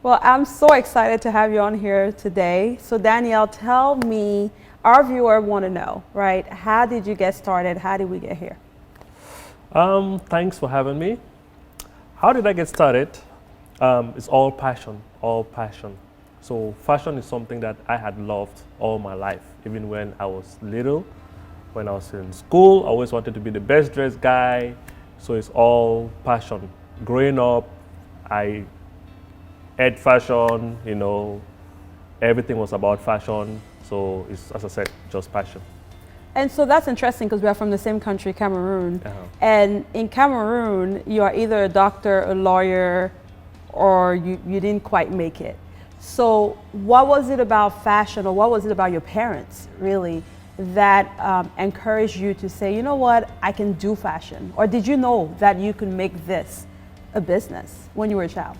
Well, I'm so excited to have you on here today. So Danielle, tell me, our viewer want to know, right? How did you get started? How did we get here? Thanks for having me. How did I get started? It's all passion, all passion. So fashion is something that I had loved all my life, even when I was little. When I was in school, I always wanted to be the best dressed guy. So it's all passion. Growing up, I ate fashion, everything was about fashion. So it's, as I said, just passion. And so that's interesting because we are from the same country, Cameroon. Uh-huh. And in Cameroon, you are either a doctor, a lawyer, or you didn't quite make it. So what was it about fashion, or what was it about your parents, really, that encouraged you to say, you know what, I can do fashion? Or did you know that you could make this a business when you were a child?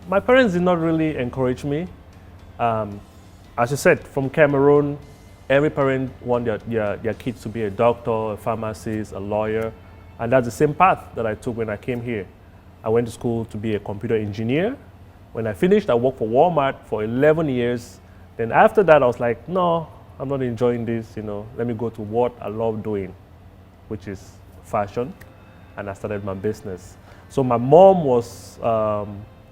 My parents did not really encourage me. As you said, from Cameroon, every parent wants their kids to be a doctor, a pharmacist, a lawyer, and that's the same path that I took when I came here. I went to school to be a computer engineer. When I finished, I worked for Walmart for 11 years. Then after that, I was like, no, I'm not enjoying this, let me go to what I love doing, which is fashion, and I started my business. So my mom was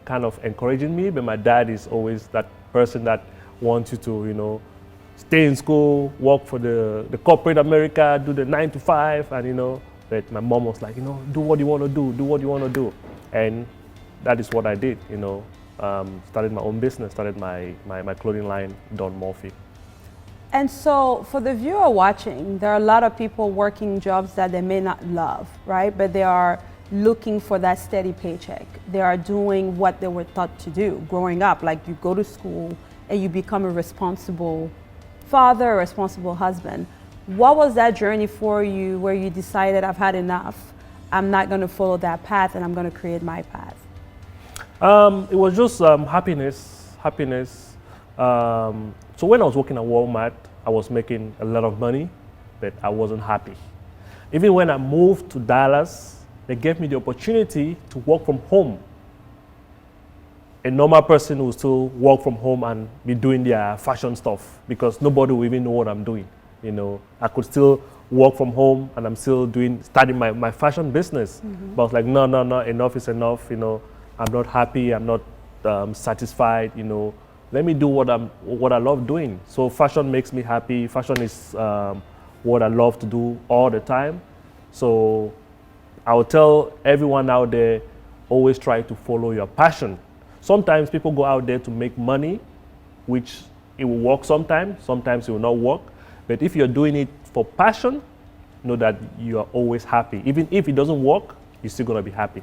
kind of encouraging me, but my dad is always that person that wants you to, stay in school, work for the corporate America, do the 9 to 5, and but my mom was like, do what you want to do what you want to do. And that is what I did, started my own business, started my clothing line, Don Morphy. And so for the viewer watching, there are a lot of people working jobs that they may not love, right? But they are looking for that steady paycheck. They are doing what they were taught to do growing up. Like you go to school and you become a responsible father, a responsible husband. What was that journey for you where you decided, I've had enough, I'm not going to follow that path and I'm going to create my path? It was just happiness. So when I was working at Walmart, I was making a lot of money, but I wasn't happy. Even when I moved to Dallas, they gave me the opportunity to work from home. A normal person will still work from home and be doing their fashion stuff because nobody will even know what I'm doing. I could still work from home and I'm still starting my fashion business. Mm-hmm. But I was like, no, enough is enough. I'm not happy. I'm not satisfied. Let me do what I love doing. So fashion makes me happy. Fashion is what I love to do all the time. So I would tell everyone out there, always try to follow your passion. Sometimes people go out there to make money, which it will work sometimes it will not work. But if you're doing it for passion, know that you are always happy. Even if it doesn't work, you're still gonna be happy.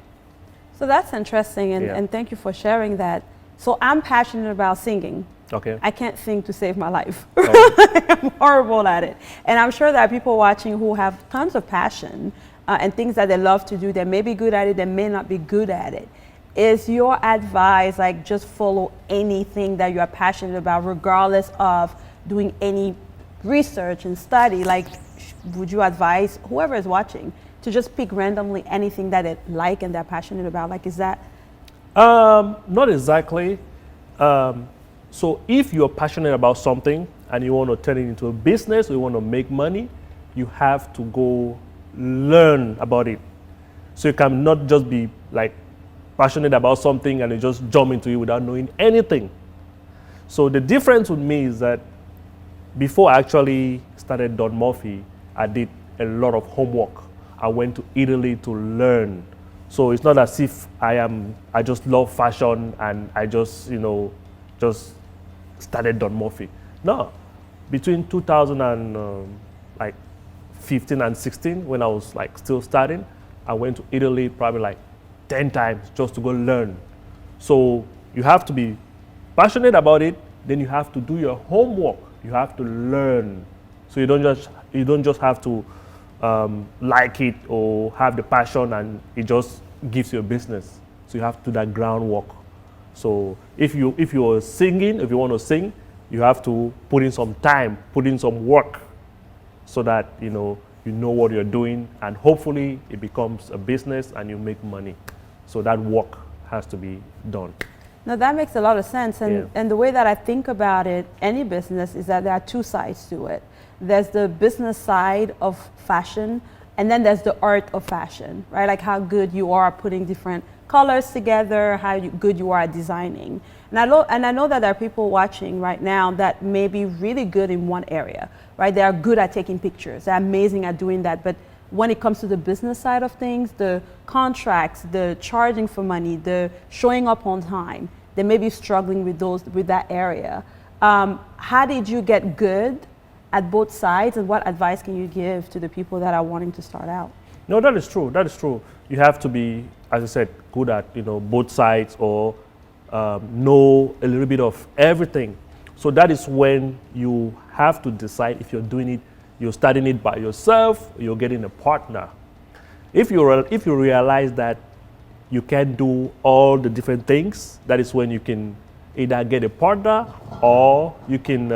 So that's interesting, and thank you for sharing that. So I'm passionate about singing. Okay. I can't sing to save my life. Oh. I'm horrible at it. And I'm sure there are people watching who have tons of passion and things that they love to do. They may be good at it, they may not be good at it. Is your advice like just follow anything that you are passionate about, regardless of doing any research and study? Like, would you advise whoever is watching to just pick randomly anything that they like and they're passionate about? Like, is that? Not exactly. So if you're passionate about something and you want to turn it into a business or you want to make money, you have to go learn about it. So you cannot just be like passionate about something and you just jump into it without knowing anything. So the difference with me is that before I actually started Don Morphy, I did a lot of homework. I went to Italy to learn. So it's not as if I just love fashion and I just started Don Morphy. No, between 2015 and 16, when I was like still starting, I went to Italy probably like 10 times just to go learn. So you have to be passionate about it, then you have to do your homework. You have to learn. So you don't just have to like it or have the passion and it just gives you a business. So you have to do that groundwork. So if you're singing, if you want to sing, you have to put in some time, put in some work so that you know what you're doing, and hopefully it becomes a business and you make money. So that work has to be done. No, that makes a lot of sense. And the way that I think about it, any business, is that there are two sides to it. There's the business side of fashion, and then there's the art of fashion, right? Like how good you are putting different colors together, how good you are at designing. And I know that there are people watching right now that may be really good in one area, right? They are good at taking pictures. They're amazing at doing that. But when it comes to the business side of things, the contracts, the charging for money, the showing up on time, they may be struggling with that area. How did you get good at both sides, and what advice can you give to the people that are wanting to start out? No, that is true. That is true. You have to be, as I said, good at both sides, or know a little bit of everything. So that is when you have to decide if you're doing it, you're starting it by yourself, or you're getting a partner. If you realize that you can't do all the different things, that is when you can either get a partner, or you can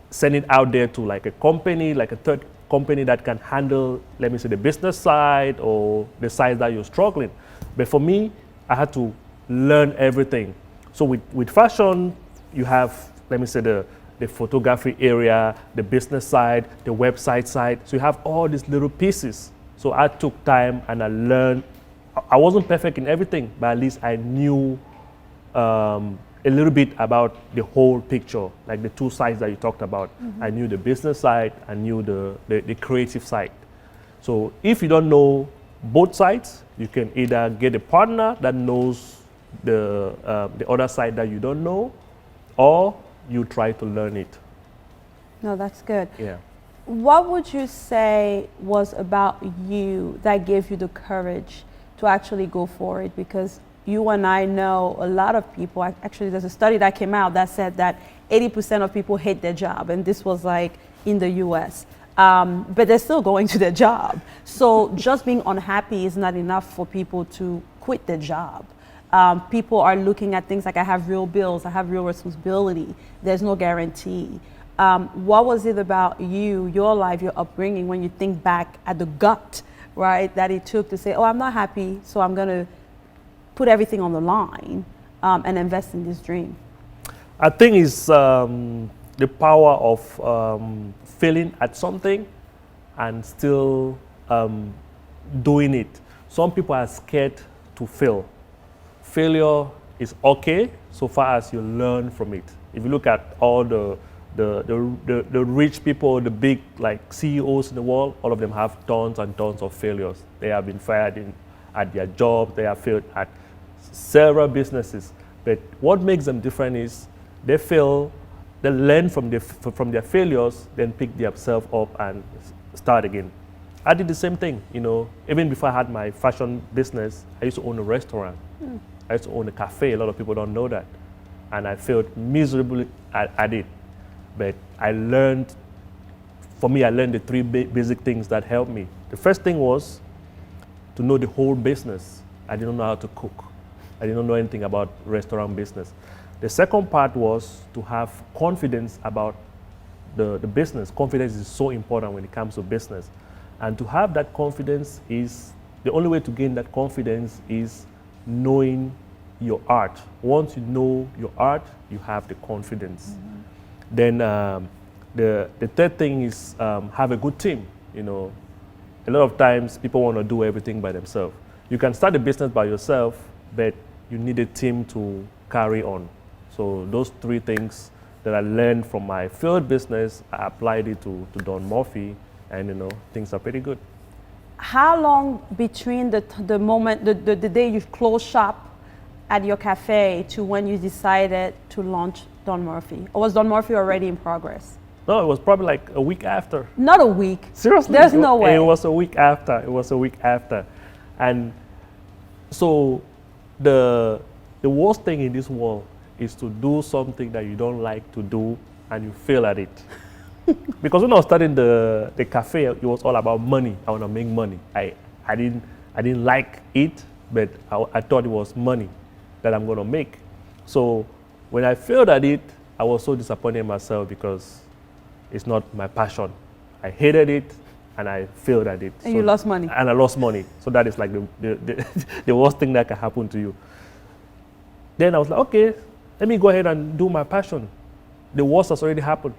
send it out there to like a company, like a third company that can handle, let me say, the business side or the side that you're struggling. But for me, I had to learn everything. So with fashion, you have, let me say, the photography area, the business side, the website side. So you have all these little pieces. So I took time and I learned. I wasn't perfect in everything, but at least I knew a little bit about the whole picture, like the two sides that you talked about. I knew the business side, I knew the creative side. So if you don't know both sides, you can either get a partner that knows the other side that you don't know, or you try to learn it. No, that's good. Yeah. What would you say was about you that gave you the courage to actually go for it? Because you and I know a lot of people, actually there's a study that came out that said that 80% of people hate their job, and this was like in the US, but they're still going to their job. So just being unhappy is not enough for people to quit their job. People are looking at things like, I have real bills, I have real responsibility, there's no guarantee. What was it about you, your life, your upbringing, when you think back at the gut, right, that it took to say, oh, I'm not happy, so I'm gonna put everything on the line and invest in this dream? I think it's the power of failing at something and still doing it. Some people are scared to fail. Failure is okay so far as you learn from it. If you look at all the rich people, the big like CEOs in the world, all of them have tons and tons of failures. They have been fired at their job, they have failed at several businesses. But what makes them different is they fail, they learn from their failures, then pick themselves up and start again. I did the same thing, even before I had my fashion business, I used to own a restaurant. I used to own a cafe. A lot of people don't know that. And I failed miserably at it. But I learned the three basic things that helped me. The first thing was to know the whole business. I didn't know how to cook. I didn't know anything about restaurant business. The second part was to have confidence about the business. Confidence is so important when it comes to business. And to have that confidence the only way to gain that confidence is knowing your art. Once you know your art, you have the confidence. Then the third thing is have a good team. A lot of times people want to do everything by themselves. You can start a business by yourself, but you need a team to carry on. So those three things that I learned from my failed business, I applied it to Don Morphy, and things are pretty good. How long between the moment, the day you closed shop at your cafe to when you decided to launch Don Morphy? Or was Don Morphy already in progress? No, it was probably like a week after. Not a week? Seriously? There's no way. It was a week after. And so the worst thing in this world is to do something that you don't like to do and you fail at it. Because when I was starting the cafe, it was all about money. I want to make money. I didn't like it, but I thought it was money that I'm going to make. So when I failed at it, I was so disappointed in myself because it's not my passion. I hated it. and I failed at it. And you lost money. And I lost money. So that is like the worst thing that can happen to you. Then I was like, okay, let me go ahead and do my passion. The worst has already happened,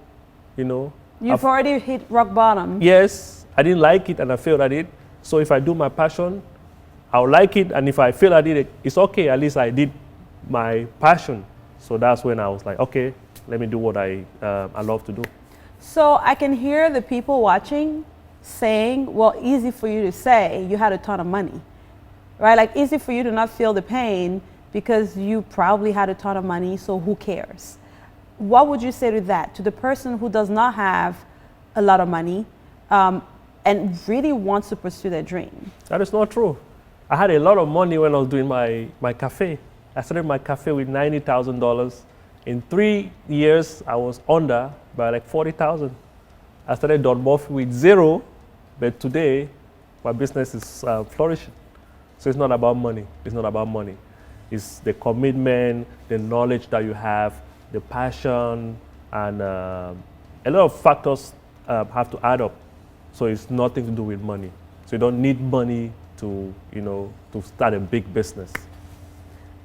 you know. You've already hit rock bottom. Yes, I didn't like it and I failed at it. So if I do my passion, I'll like it. And if I fail at it, it's okay. At least I did my passion. So that's when I was like, okay, let me do what I love to do. So I can hear the people watching saying, well, easy for you to say you had a ton of money, right? Like easy for you to not feel the pain because you probably had a ton of money, so who cares? What would you say to that, to the person who does not have a lot of money and really wants to pursue their dream? That is not true. I had a lot of money when I was doing my cafe. I started my cafe with $90,000. In 3 years, I was under by like 40,000. I started Don Morphy with zero, but today my business is flourishing. So it's not about money. It's not about money. It's the commitment, the knowledge that you have, the passion, and a lot of factors have to add up. So it's nothing to do with money. So you don't need money to, to start a big business.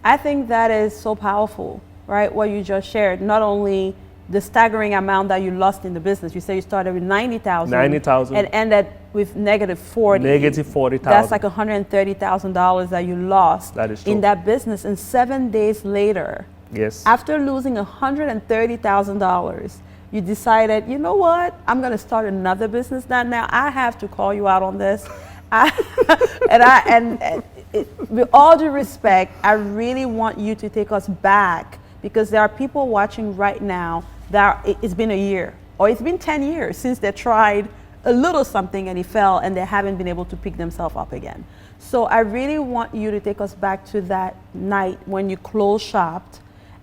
I think that is so powerful, right? What you just shared, not only the staggering amount that you lost in the business. You say you started with 90,000. 90,000. And ended with negative 40. Negative 40,000. That's like $130,000 that you lost that is true. in that business. And 7 days later, yes, after losing $130,000, you decided, you know what? I'm going to start another business. Now I have to call you out on this. With all due respect, I really want you to take us back, because there are people watching right now that it's been a year or it's been 10 years since they tried a little something and it fell and they haven't been able to pick themselves up again. So I really want you to take us back to that night when you closed shop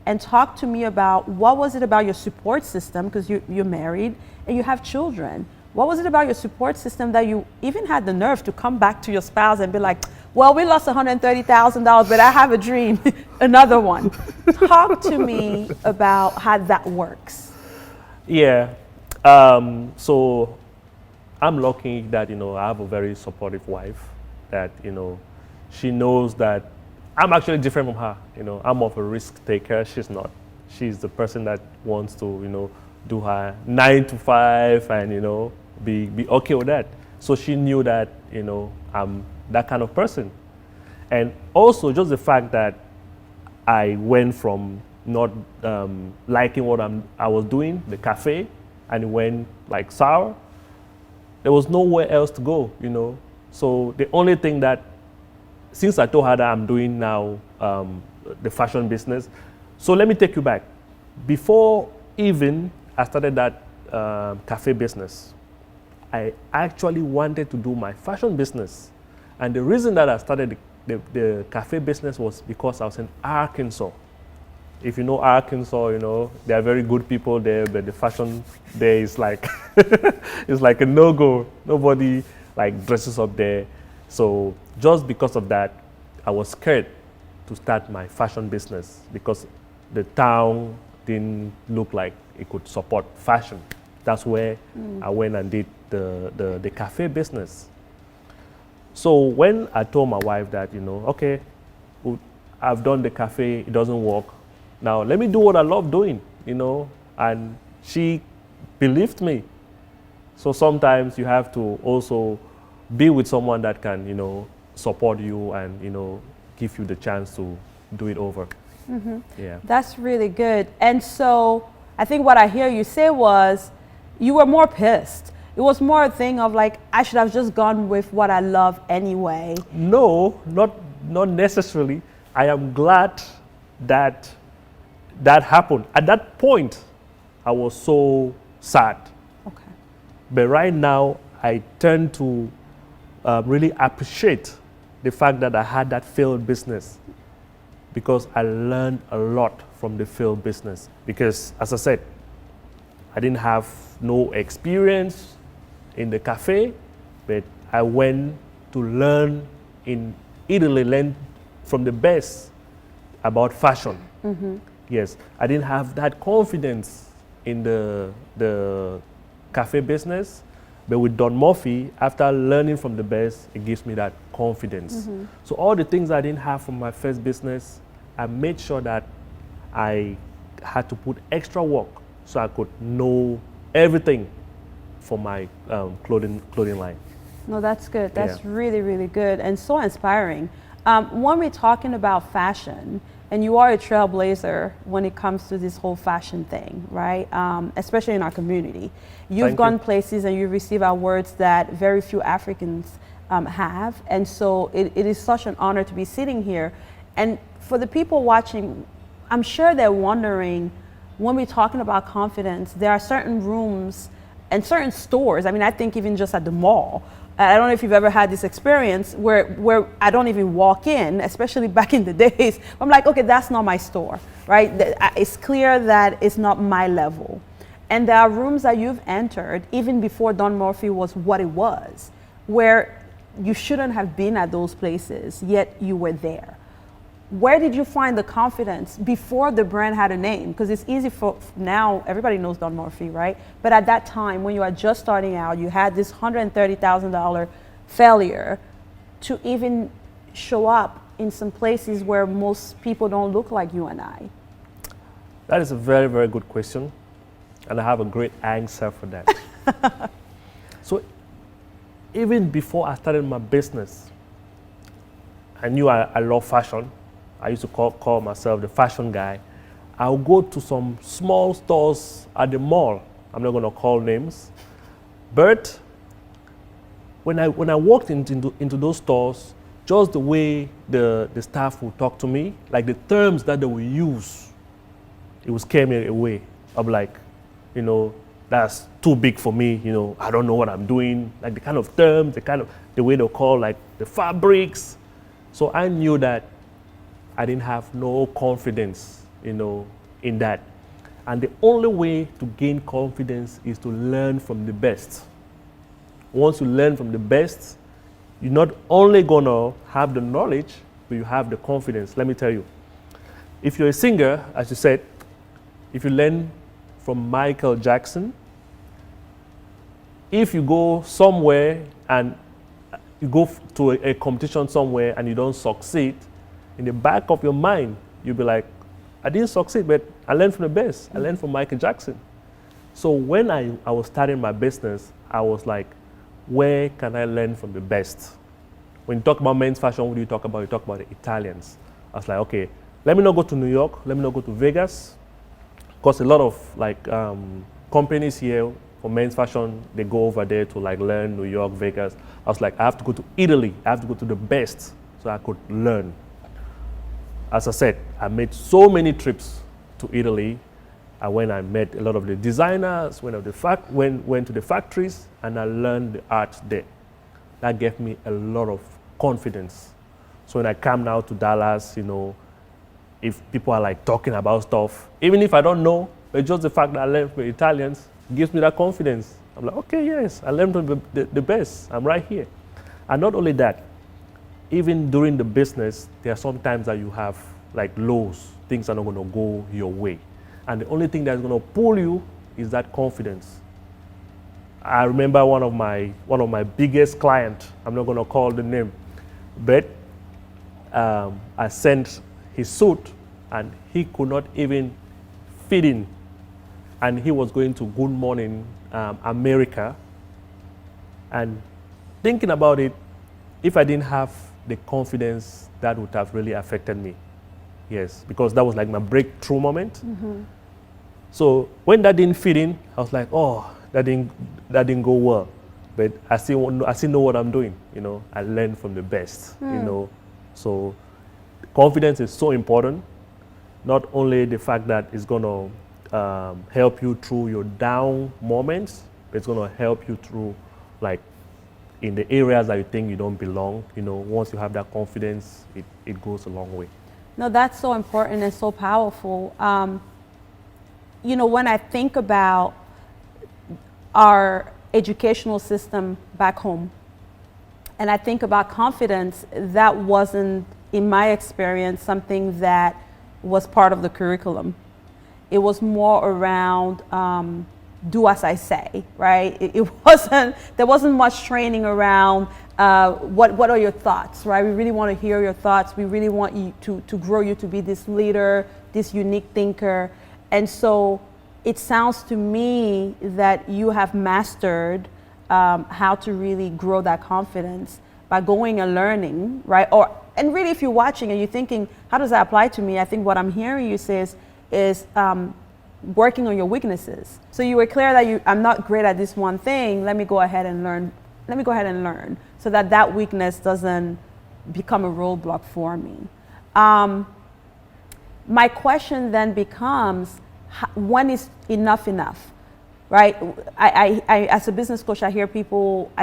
and talk to me about what was it about your support system, because you're married and you have children. What was it about your support system that you even had the nerve to come back to your spouse and be like, well, we lost $130,000, but I have a dream, another one. Talk to me about how that works. Yeah. So I'm lucky that, I have a very supportive wife that, she knows that I'm actually different from her. I'm of a risk taker. She's not. She's the person that wants to, do her 9 to 5 and, be okay with that. So she knew that, I'm that kind of person. And also just the fact that I went from not liking what I was doing, the cafe, and it went like sour. There was nowhere else to go, So the only thing that, since I told her that I'm doing now the fashion business, so let me take you back. Before even I started that cafe business, I actually wanted to do my fashion business. And the reason that I started the cafe business was because I was in Arkansas. If you know Arkansas, there are very good people there, but the fashion there is like, it's like a no-go. Nobody like dresses up there. So just because of that, I was scared to start my fashion business because the town didn't look like it could support fashion. That's where I went and did the cafe business. So when I told my wife that, okay, I've done the cafe, it doesn't work. Now let me do what I love doing, and she believed me. So sometimes you have to also be with someone that can, support you and, give you the chance to do it over. Mm-hmm. Yeah. That's really good. And so I think what I hear you say was you were more pissed. It was more a thing of like, I should have just gone with what I love anyway. No, not necessarily. I am glad that that happened. At that point, I was so sad. Okay. But right now, I tend to really appreciate the fact that I had that failed business, because I learned a lot from the failed business. Because as I said, I didn't have no experience in the cafe, but I went to learn in Italy, learn from the best about fashion. Mm-hmm. Yes, I didn't have that confidence in the cafe business, But with Don Morphy, after learning from the best, it gives me that confidence. So all the things I didn't have from my first business, I made sure that I had to put extra work so I could know everything for my clothing line. No, that's good. That's really, really good and so inspiring. When we're talking about fashion, and you are a trailblazer when it comes to this whole fashion thing, right? Especially in our community. You've gone places and you receive awards that very few Africans have. And so it is such an honor to be sitting here. And for the people watching, I'm sure they're wondering, when we're talking about confidence, there are certain rooms and certain stores. I mean, I think even just at the mall, I don't know if you've ever had this experience where I don't even walk in, especially back in the days. I'm like, okay, that's not my store, right? It's clear that it's not my level. And there are rooms that you've entered, even before Don Morphy was what it was, where you shouldn't have been at those places, yet you were there. Where did you find the confidence before the brand had a name? Because it's easy for now, everybody knows Don Morphy, right? But at that time, when you are just starting out, you had this $130,000 failure to even show up in some places where most people don't look like you and I. That is a very, very good question. And I have a great answer for that. So even before I started my business, I knew I love fashion. I used to call myself the fashion guy. I'll go to some small stores at the mall. I'm not going to call names. But when I walked into those stores, just the way the staff would talk to me, like the terms that they would use, it would scare me away. I'm like, you know, that's too big for me. You know, I don't know what I'm doing. Like the kind of terms, the way they call like the fabrics. So I knew that I didn't have no confidence, you know, in that. And the only way to gain confidence is to learn from the best. Once you learn from the best, you're not only gonna have the knowledge, but you have the confidence. Let me tell you, if you're a singer, as you said, if you learn from Michael Jackson, if you go somewhere and you go to a competition somewhere and you don't succeed, in the back of your mind, you'll be like, I didn't succeed, but I learned from the best. I learned from Michael Jackson. So when I was starting my business, I was like, where can I learn from the best? When you talk about men's fashion, what do you talk about? You talk about the Italians. I was like, okay, let me not go to New York. Let me not go to Vegas. Because a lot of like companies here for men's fashion, they go over there to like learn New York, Vegas. I was like, I have to go to Italy. I have to go to the best so I could learn. As I said, I made so many trips to Italy. I went and met a lot of the designers, went to the factories, and I learned the art there. That gave me a lot of confidence. So when I come now to Dallas, you know, if people are like talking about stuff, even if I don't know, but just the fact that I learned from Italians gives me that confidence. I'm like, okay, yes, I learned from the best. I'm right here. And not only that, even during the business, there are some times that you have like lows. Things are not going to go your way. And the only thing that's going to pull you is that confidence. I remember one of my biggest clients, I'm not going to call the name, but I sent his suit and he could not even fit in. And he was going to Good Morning America. And thinking about it, if I didn't have the confidence, that would have really affected me. Yes, because that was like my breakthrough moment. Mm-hmm. So when that didn't fit in, I was like, oh, that didn't go well. But I still know what I'm doing. You know, I learned from the best. You know, so confidence is so important. Not only the fact that it's gonna help you through your down moments, but it's gonna help you through like in the areas that you think you don't belong. You know, once you have that confidence, it goes a long way. No, that's so important and so powerful. You know, when I think about our educational system back home, and I think about confidence, that wasn't, in my experience, something that was part of the curriculum. It was more around do as I say, right? There wasn't much training around what are your thoughts, right? We really want to hear your thoughts. We really want you to grow you to be this leader, this unique thinker. And so it sounds to me that you have mastered how to really grow that confidence by going and learning, right? And really, if you're watching and you're thinking, how does that apply to me? I think what I'm hearing you say is working on your weaknesses. So you were clear that I'm not great at this one thing. Let me go ahead and learn. Let me go ahead and learn so that weakness doesn't become a roadblock for me. My question then becomes, when is enough enough, right? I as a business coach, I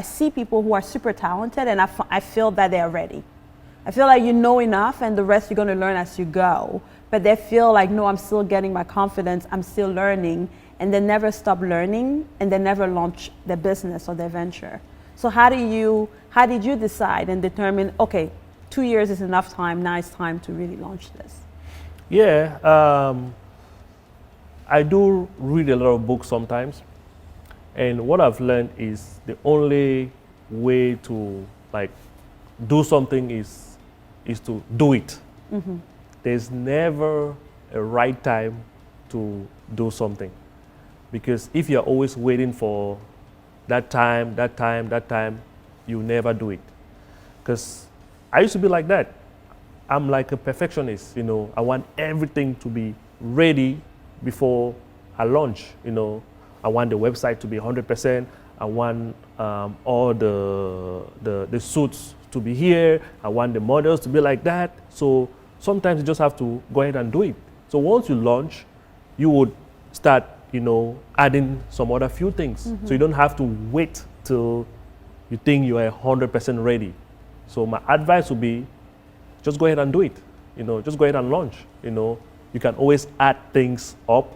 see people who are super talented, and I feel that they're ready. I feel like you know enough, and the rest you're going to learn as you go. But they feel like, no, I'm still getting my confidence, I'm still learning, and they never stop learning, and they never launch their business or their venture. So how did you decide and determine, okay, 2 years is enough time, now it's time to really launch this? Yeah, I do read a lot of books sometimes, and what I've learned is the only way to do something is to do it. Mm-hmm. There's never a right time to do something, because if you're always waiting for that time, you never do it. Because I used to be like that. I'm like a perfectionist, I want everything to be ready before I launch, I want the website to be 100%. I want all the suits to be here. I want the models to be like that. So sometimes you just have to go ahead and do it. So once you launch, you would start, adding some other few things. Mm-hmm. So you don't have to wait till you think you are 100% ready. So my advice would be, just go ahead and do it. Just go ahead and launch. You can always add things up.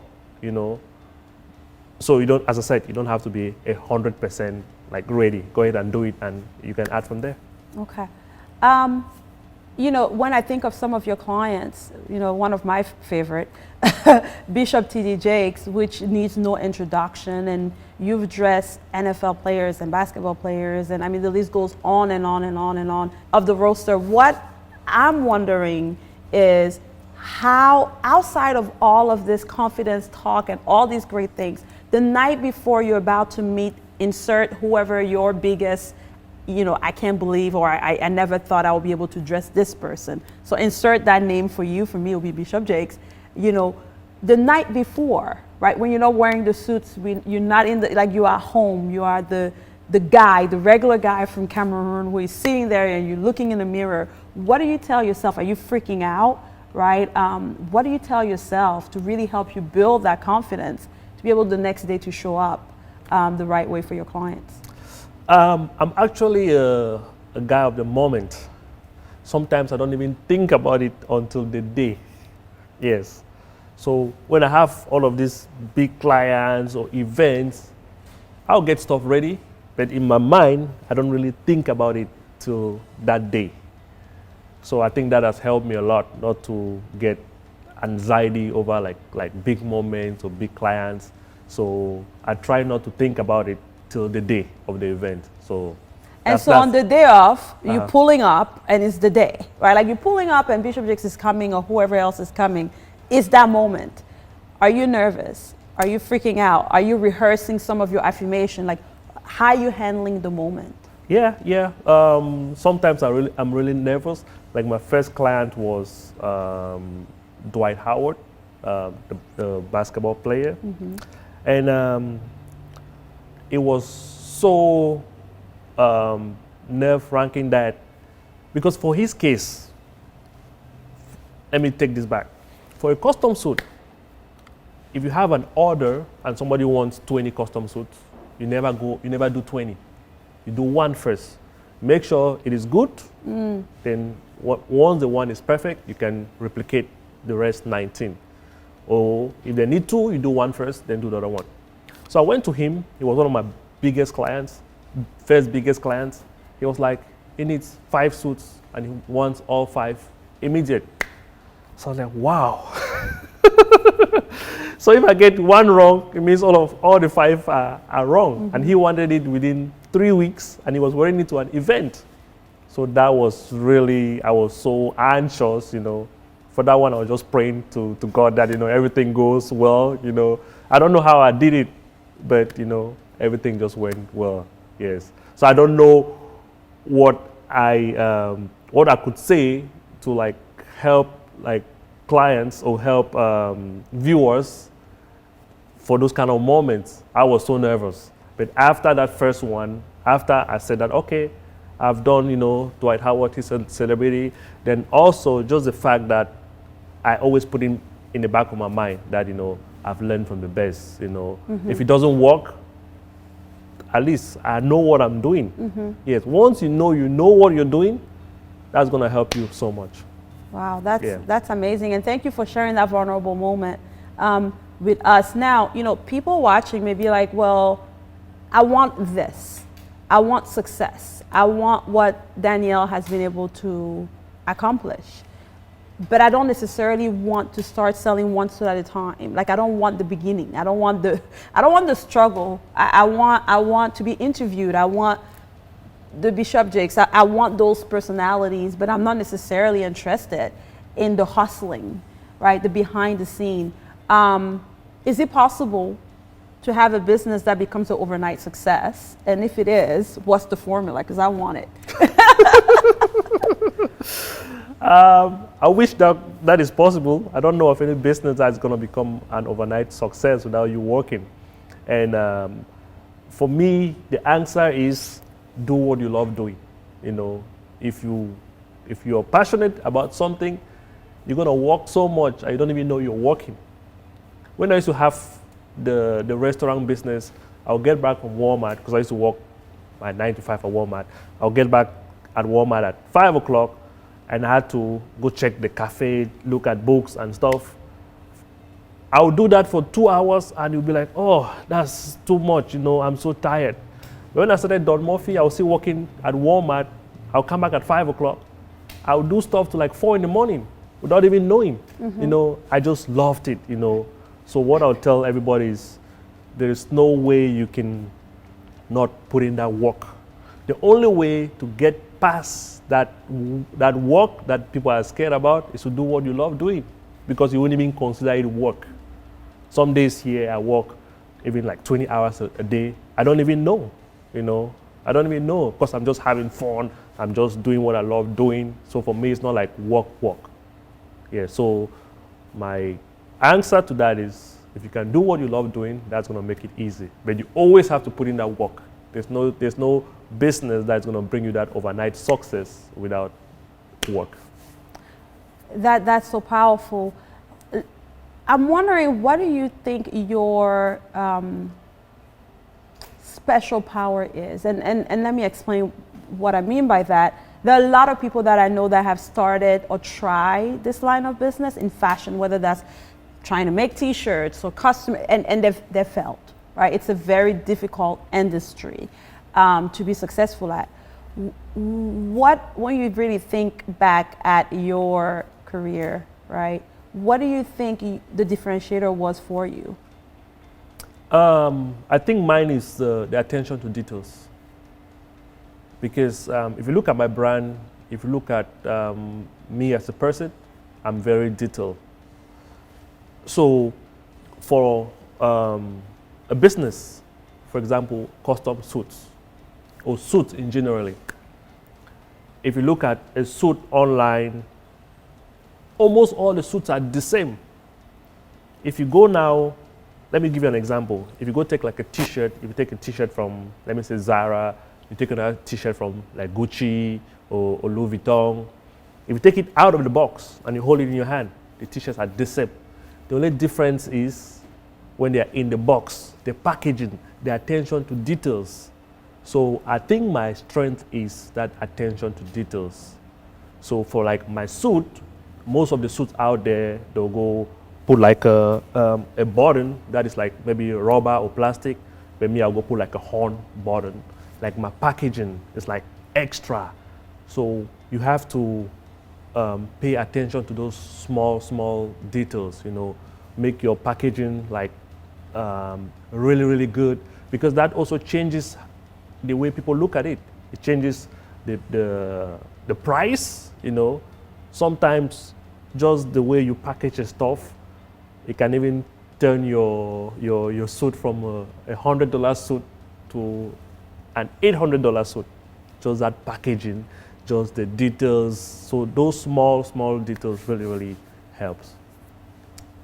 So you don't, as I said, you don't have to be 100% ready. Go ahead and do it, and you can add from there. Okay. When I think of some of your clients, one of my favorite, Bishop T.D. Jakes, which needs no introduction, and you've dressed NFL players and basketball players, and I mean the list goes on and on and on and on of the roster. What I'm wondering is how, outside of all of this confidence talk and all these great things, the night before you're about to meet, insert whoever your biggest, I can't believe, or I never thought I would be able to dress this person. So insert that name for you. For me, it will be Bishop Jakes. The night before, right, when you're not wearing the suits, you're not in you are home, you are the guy, the regular guy from Cameroon who is sitting there and you're looking in the mirror. What do you tell yourself? Are you freaking out, right? What do you tell yourself to really help you build that confidence to be able the next day to show up the right way for your clients? I'm actually a guy of the moment. Sometimes I don't even think about it until the day. Yes. So when I have all of these big clients or events, I'll get stuff ready, but in my mind, I don't really think about it till that day. So I think that has helped me a lot not to get anxiety over like big moments or big clients. So I try not to think about it till the day of the event. So and so on the day off, you're pulling up and it's the day, right? Like you're pulling up and Bishop Jakes is coming or whoever else is coming. It's that moment. Are you nervous? Are you freaking out? Are you rehearsing some of your affirmation? Like, how are you handling the moment? Yeah. Sometimes I'm really nervous. Like my first client was Dwight Howard, the basketball player. Mm-hmm. And it was so nerve-wracking that, because for his case, let me take this back. For a custom suit, if you have an order and somebody wants 20 custom suits, you never do 20. You do one first. Make sure it is good. Then once the one is perfect, you can replicate the rest 19. Or if they need two, you do one first, then do the other one. So I went to him. He was one of my biggest clients, first biggest clients. He was like, he needs 5 suits and he wants all 5 immediate. So I was like, wow. So if I get one wrong, it means all the five are wrong. And he wanted it within 3 weeks, and he was wearing it to an event. So that was really, I was so anxious, For that one, I was just praying to God that, everything goes well, I don't know how I did it, but, everything just went well, yes. So I don't know what I could say to help clients or help viewers for those kind of moments. I was so nervous. But after that first one, after I said that, okay, I've done, Dwight Howard, he's a celebrity, then also just the fact that I always put in the back of my mind that, I've learned from the best, If it doesn't work, at least I know what I'm doing. Yes, once you know what you're doing, that's going to help you so much. Wow, that's amazing. And thank you for sharing that vulnerable moment with us. Now, people watching may be like, well, I want this. I want success. I want what Danielle has been able to accomplish. But I don't necessarily want to start selling one suit at a time. I don't want the beginning. I don't want the struggle. I want to be interviewed. I want the Bishop Jakes. I want those personalities, but I'm not necessarily interested in the hustling, right? The behind the scene. Is it possible to have a business that becomes an overnight success? And if it is, what's the formula? Because I want it. I wish that is possible. I don't know of any business that's going to become an overnight success without you working. And for me, the answer is do what you love doing. If you're passionate about something, you're going to work so much and you don't even know you're working. When I used to have the restaurant business, I'll get back from Walmart, because I used to work my 9 to 5 at Walmart. I'll get back at Walmart at 5 o'clock, and I had to go check the cafe, look at books and stuff. I would do that for 2 hours, and you'll be like, oh, that's too much, I'm so tired. When I started Don Morphy, I was still working at Walmart. I'll come back at 5 o'clock. I would do stuff to 4 in the morning without even knowing. I just loved it, So what I'll tell everybody is there is no way you can not put in that work. The only way to get past that work that people are scared about is to do what you love doing, because you won't even consider it work. Some days here I work even 20 hours a day. I don't even know, I don't even know, because I'm just having fun. I'm just doing what I love doing. So for me, it's not like work. Yeah, so my answer to that is, if you can do what you love doing, that's going to make it easy. But you always have to put in that work. There's no business that's going to bring you that overnight success without work. That's so powerful. I'm wondering, what do you think your special power is? And let me explain what I mean by that. There are a lot of people that I know that have started or tried this line of business in fashion, whether that's trying to make t-shirts or custom, and they've failed, right? It's a very difficult industry to be successful at. When you really think back at your career, right, what do you think the differentiator was for you? I think mine is the attention to details. Because if you look at my brand, if you look at me as a person, I'm very detailed. So for a business, for example, custom suits, or suits in generally, if you look at a suit online, almost all the suits are the same. If you go now, let me give you an example. If you go take a t-shirt, if you take a t-shirt from, let me say, Zara, you take another t-shirt from Gucci or Louis Vuitton. If you take it out of the box and you hold it in your hand, the t-shirts are the same. The only difference is when they are in the box, the packaging, the attention to details. So I think my strength is that attention to details. So for my suit, most of the suits out there, they'll go put a button that is maybe rubber or plastic. But me, I'll go put a horn button. My packaging is extra. So you have to pay attention to those small details, make your packaging like really, really good, because that also changes the way people look at it. It changes the price, you know. Sometimes just the way you package your stuff, it can even turn your suit from a $100 suit to an $800 suit. Just that packaging, just the details. So those small details really, really helps.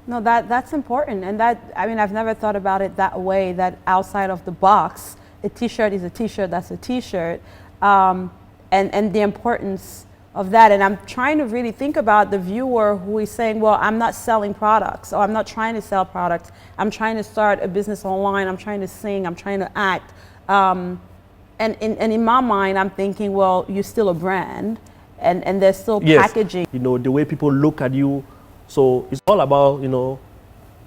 No, that's important, and that, I mean, I've never thought about it that way, that outside of the box, a t-shirt is a t-shirt, that's a t-shirt, and the importance of that. And I'm trying to really think about the viewer who is saying, well, I'm not selling products, or I'm not trying to sell products, I'm trying to start a business online, I'm trying to sing, I'm trying to act. And in my mind, I'm thinking, well, you're still a brand, and there's still packaging. You know, the way people look at you. So it's all about, you know,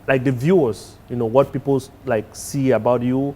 like the viewers, you know, what people like see about you.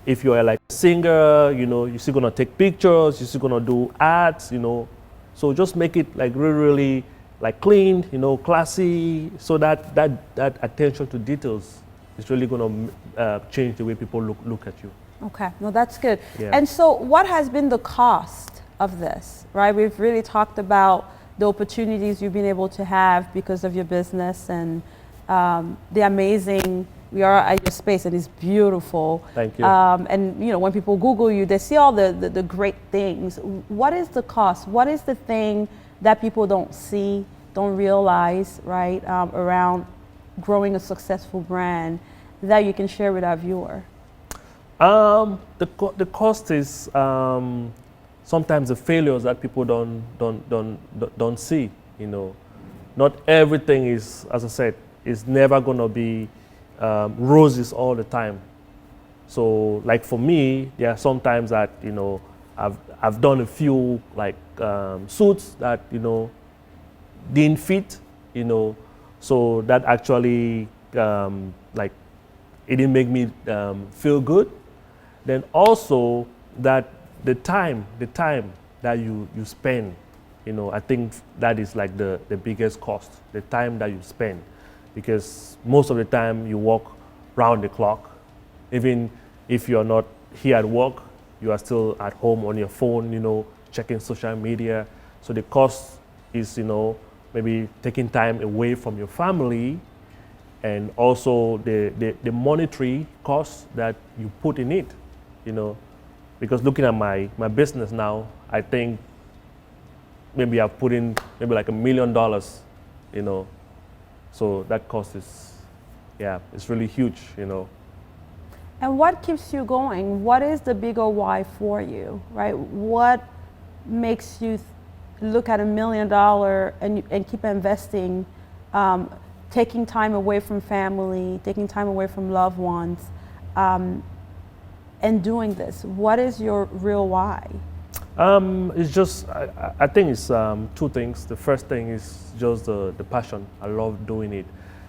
If you're like a singer, you know, you're still gonna take pictures, you're still gonna do ads, you know. So just make it like really, really like clean, you know, classy, so that attention to details is really gonna change the way people look at you. Okay, no, that's good. Yeah. And so what has been the cost of this, right? We've really talked about the opportunities you've been able to have because of your business, and the amazing, we are at your space and it's beautiful. Thank you. And you know, when people Google you, they see all the great things. What is the cost? What is the thing that people don't see, don't realize, right, around growing a successful brand that you can share with our viewer? The cost is sometimes the failures that people don't see. You know, not everything is, as I said, is never gonna be roses all the time. So, like for me, there are sometimes that, you know, I've done a few like suits that, you know, didn't fit, you know, so that actually like it didn't make me feel good. Then also that the time that you spend, you know, I think that is like the biggest cost, the time that you spend, because most of the time you work round the clock. Even if you're not here at work, you are still at home on your phone, you know, checking social media. So the cost is, you know, maybe taking time away from your family, and also the monetary cost that you put in it, you know. Because looking at my business now, I think maybe I've put in maybe like $1 million, you know. So that cost is, yeah, it's really huge, you know. And what keeps you going? What is the bigger why for you, right? What makes you look at $1 million and keep investing, taking time away from family, taking time away from loved ones, and doing this? What is your real why? It's just, I think it's two things. The first thing is just the passion. I love doing it.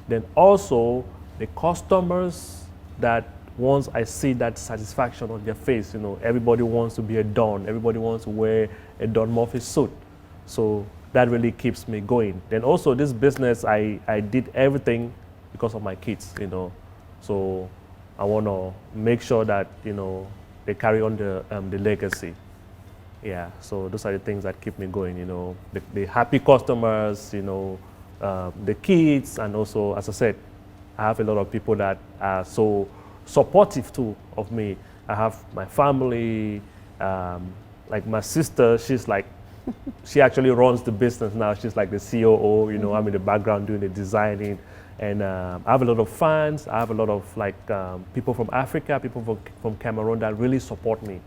Then also the customers, that once I see that satisfaction on their face, you know, everybody wants to be a Don. Everybody wants to wear a Don Morphy suit. So that really keeps me going. Then also this business, I did everything because of my kids, you know. So I want to make sure that, you know, they carry on the legacy. Yeah, so those are the things that keep me going, you know, the happy customers, you know, the kids, and also, as I said, I have a lot of people that are so supportive too of me. I have my family, like my sister, she's like, she actually runs the business now. She's like the COO, you know, I'm in the background doing the designing. And I have a lot of fans. I have a lot of like people from Africa, people from Cameroon that really support me.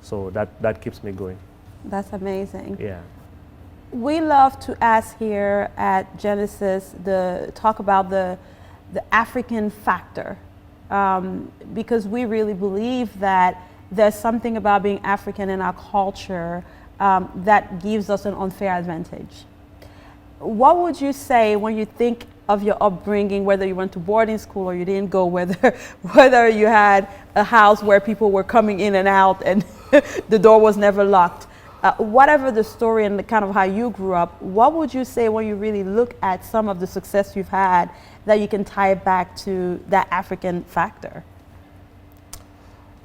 So that keeps me going. That's amazing. Yeah. We love to ask here at Genesis, talk about the African factor, because we really believe that there's something about being African in our culture that gives us an unfair advantage. What would you say when you think of your upbringing, whether you went to boarding school or you didn't go, whether you had a house where people were coming in and out and the door was never locked? whatever the story and the kind of how you grew up, what would you say when you really look at some of the success you've had that you can tie it back to that African factor?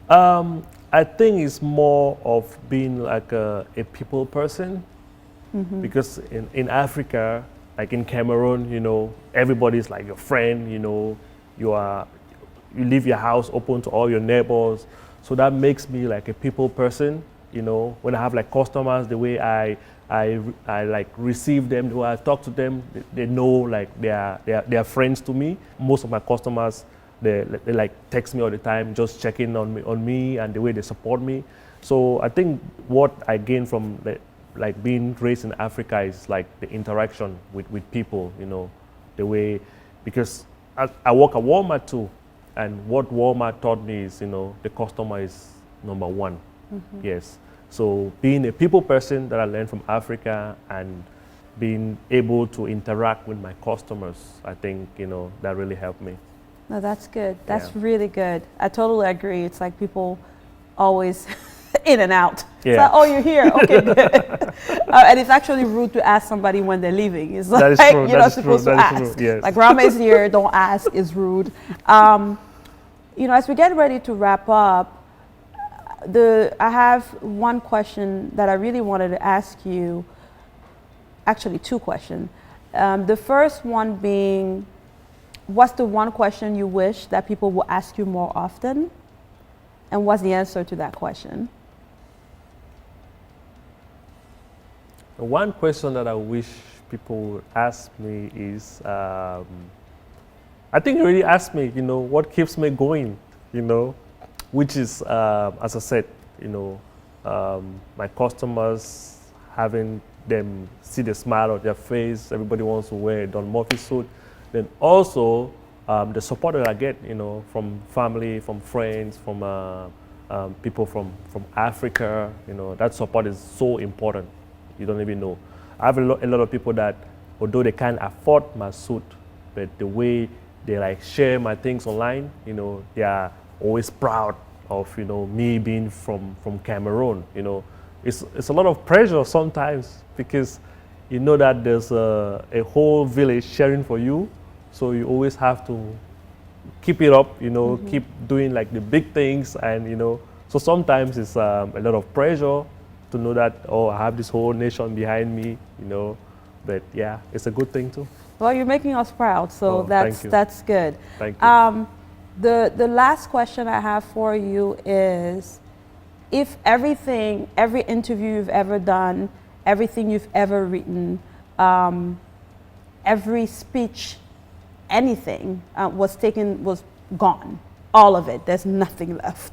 I think it's more of being like a people person, because in Africa, like in Cameroon, you know, everybody's like your friend, you know, you leave your house open to all your neighbors. So that makes me like a people person, you know. When I have like customers, the way I like receive them, the way I talk to them, they know like they are friends to me. Most of my customers, they like text me all the time, just checking on me and the way they support me. So I think what I gain from like being raised in Africa is like the interaction with people, you know, the way, because I work at Walmart too, and what Walmart taught me is, you know, the customer is number one. Yes. So being a people person that I learned from Africa and being able to interact with my customers, I think, you know, that really helped me. No, that's good. That's really good. I totally agree. It's like people always in and out. Yeah. It's like, oh, you're here. Okay, good. And it's actually rude to ask somebody when they're leaving. It's like, true. you're not supposed to ask. Yes. Like, grandma is here, don't ask, is rude. You know, as we get ready to wrap up, I have one question that I really wanted to ask you. Actually, two questions. The first one being, what's the one question you wish that people will ask you more often? And what's the answer to that question? One question that I wish people would ask me is, I think you already asked me, you know, what keeps me going, you know, which is, as I said, you know, my customers, having them see the smile on their face. Everybody wants to wear a Don Morphy suit. Then also the support that I get, you know, from family, from friends, from people from Africa, you know, that support is so important. You don't even know. I have a lot of people that, although they can't afford my suit, but the way they like share my things online, you know, they are always proud of, you know, me being from Cameroon. You know, it's a lot of pressure sometimes, because you know that there's a whole village cheering for you. So you always have to keep it up, you know, keep doing like the big things, and you know, so sometimes it's a lot of pressure to know that, oh, I have this whole nation behind me, you know, but yeah, it's a good thing too. Well, you're making us proud, so that's good. Thank you. The last question I have for you is, if every interview you've ever done, everything you've ever written, every speech, anything was gone, all of it, there's nothing left.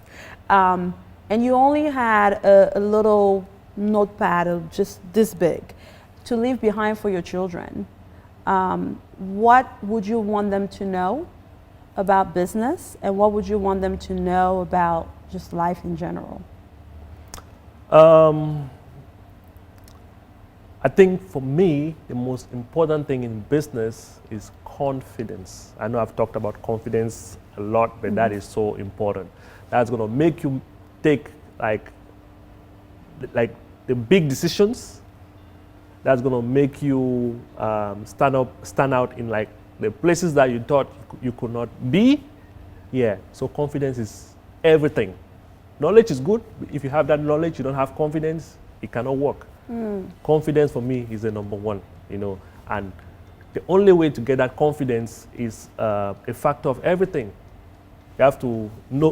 And you only had a little notepad of just this big to leave behind for your children. What would you want them to know about business, and what would you want them to know about just life in general? I think for me, the most important thing in business is confidence. I know I've talked about confidence a lot, but that is so important. That's going to make you take like the big decisions. That's going to make you stand out in like the places that you thought you could not be. Yeah, so confidence is everything. Knowledge is good. If you have that knowledge, you don't have confidence, it cannot work. Confidence for me is the number one, you know, and the only way to get that confidence is a factor of everything. You have to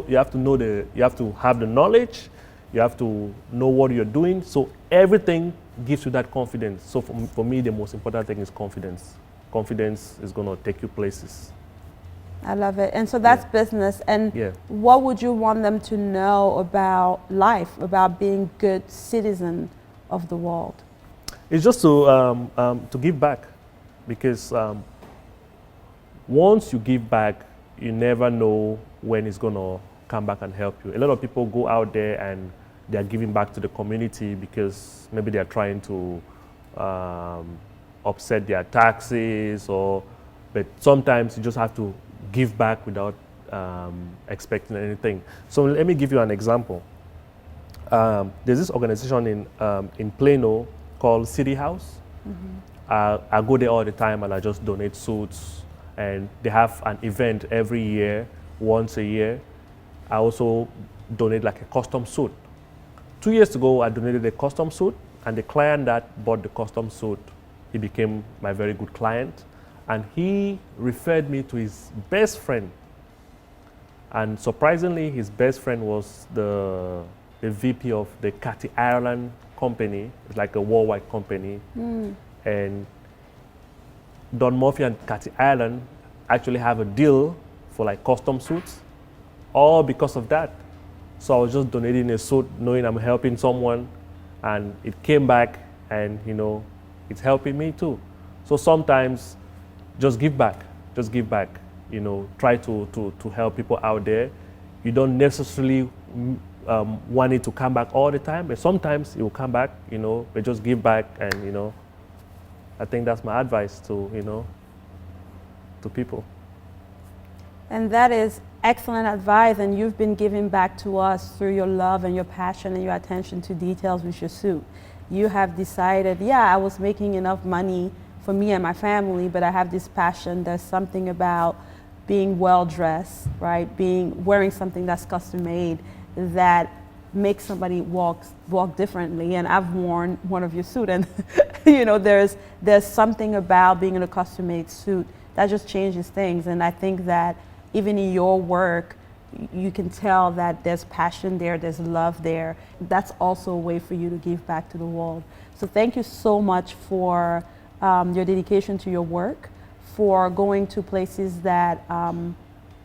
have the knowledge, you have to know what you're doing, so everything gives you that confidence. So for me, the most important thing is confidence. Confidence is going to take you places. I love it. And so that's business. And what would you want them to know about life, about being good citizen of the world? It's just to give back, because once you give back, you never know when it's going to come back and help you. A lot of people go out there and they're giving back to the community because maybe they're trying to offset their taxes, but sometimes you just have to give back without expecting anything. So let me give you an example. there's this organization in Plano called City House. I go there all the time and I just donate suits, and they have an event every year, once a year. I also donate like a custom suit. 2 years ago, I donated a custom suit, and the client that bought the custom suit, he became my very good client, and he referred me to his best friend. And surprisingly, his best friend was the VP of the Cathy Ireland company. It's like a worldwide company. And Don Morphy and Cathy Ireland actually have a deal for like custom suits, all because of that. So I was just donating a suit, knowing I'm helping someone, and it came back, and it's helping me too. So sometimes, just give back. Try to help people out there. You don't necessarily want it to come back all the time, but sometimes it will come back. But just give back, and I think that's my advice to people. And that is excellent advice, and you've been giving back to us through your love and your passion and your attention to details with your suit. You have decided, I was making enough money for me and my family, but I have this passion. There's something about being well dressed, right? Wearing something that's custom made that makes somebody walk differently. And I've worn one of your suit, and there's something about being in a custom made suit that just changes things. And I think that even in your work, you can tell that there's passion there, there's love there. That's also a way for you to give back to the world. So thank you so much for your dedication to your work, for going to places that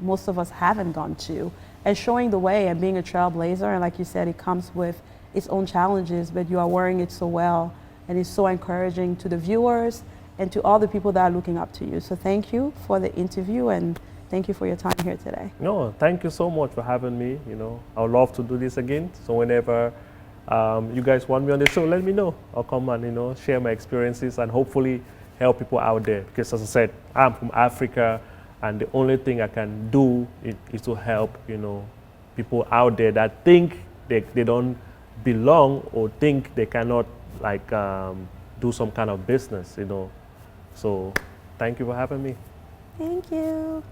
most of us haven't gone to, and showing the way and being a trailblazer. And like you said, it comes with its own challenges, but you are wearing it so well, and it's so encouraging to the viewers and to all the people that are looking up to you. So thank you for the interview, and thank you for your time here today. No, thank you so much for having me. I would love to do this again. So whenever you guys want me on the show, let me know. I'll come and share my experiences and hopefully help people out there. Because as I said, I'm from Africa, and the only thing I can do is to help people out there that think they don't belong or think they cannot do some kind of business. So thank you for having me. Thank you.